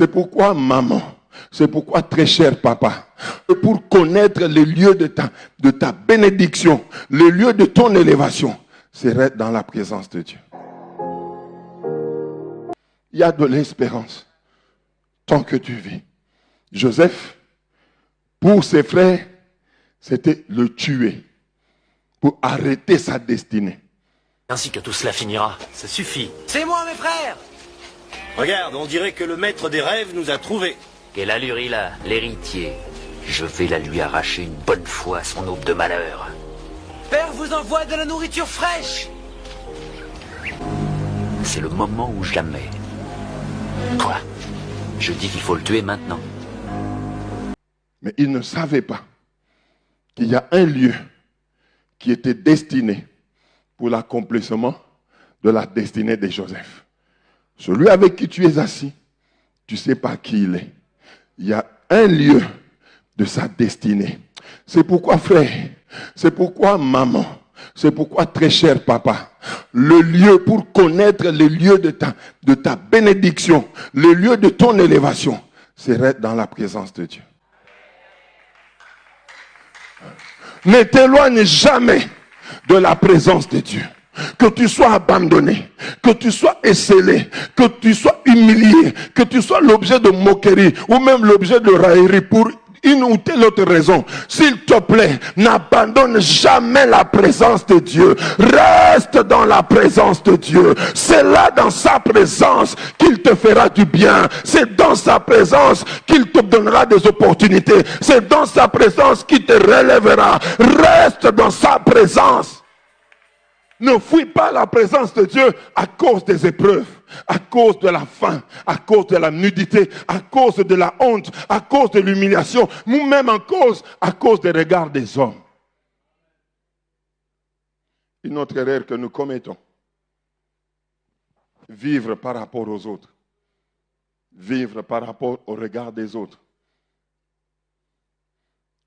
C'est pourquoi maman, c'est pourquoi très cher papa, pour connaître les lieux de ta bénédiction, le lieu de ton élévation, c'est être dans la présence de Dieu. Il y a de l'espérance tant que tu vis. Joseph, pour ses frères, c'était le tuer pour arrêter sa destinée. Ainsi que tout cela finira, ça suffit. C'est moi, mes frères! Regarde, on dirait que le maître des rêves nous a trouvés. Quelle allure il a, l'héritier. Je vais la lui arracher une bonne fois à son aube de malheur. Père vous envoie de la nourriture fraîche! C'est le moment où je la mets. Quoi? Je dis qu'il faut le tuer maintenant. Mais il ne savait pas qu'il y a un lieu qui était destiné pour l'accomplissement de la destinée de Joseph. Celui avec qui tu es assis, tu ne sais pas qui il est. Il y a un lieu de sa destinée. C'est pourquoi, frère, c'est pourquoi, maman, c'est pourquoi, très cher papa, le lieu pour connaître le lieu de ta bénédiction, le lieu de ton élévation, c'est être dans la présence de Dieu. Ne t'éloigne jamais de la présence de Dieu. Que tu sois abandonné, que tu sois esselé, que tu sois humilié, que tu sois l'objet de moquerie ou même l'objet de raillerie pour une ou telle autre raison. S'il te plaît, n'abandonne jamais la présence de Dieu. Reste dans la présence de Dieu. C'est là dans sa présence qu'il te fera du bien. C'est dans sa présence qu'il te donnera des opportunités. C'est dans sa présence qu'il te relèvera. Reste dans sa présence. Ne fuis pas la présence de Dieu à cause des épreuves, à cause de la faim, à cause de la nudité, à cause de la honte, à cause de l'humiliation, ou même à cause des regards des hommes. Une autre erreur que nous commettons, vivre par rapport aux autres, vivre par rapport au regard des autres.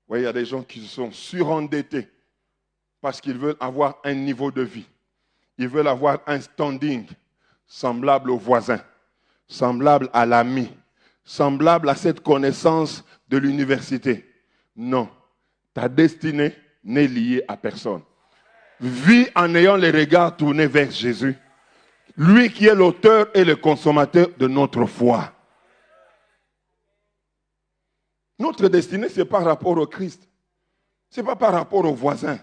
Vous voyez, il y a des gens qui sont surendettés parce qu'ils veulent avoir un niveau de vie. Ils veulent avoir un standing semblable au voisin, semblable à l'ami, semblable à cette connaissance de l'université. Non, ta destinée n'est liée à personne. Vis en ayant les regards tournés vers Jésus, lui qui est l'auteur et le consommateur de notre foi. Notre destinée, ce n'est pas par rapport au Christ, ce n'est pas par rapport au voisin.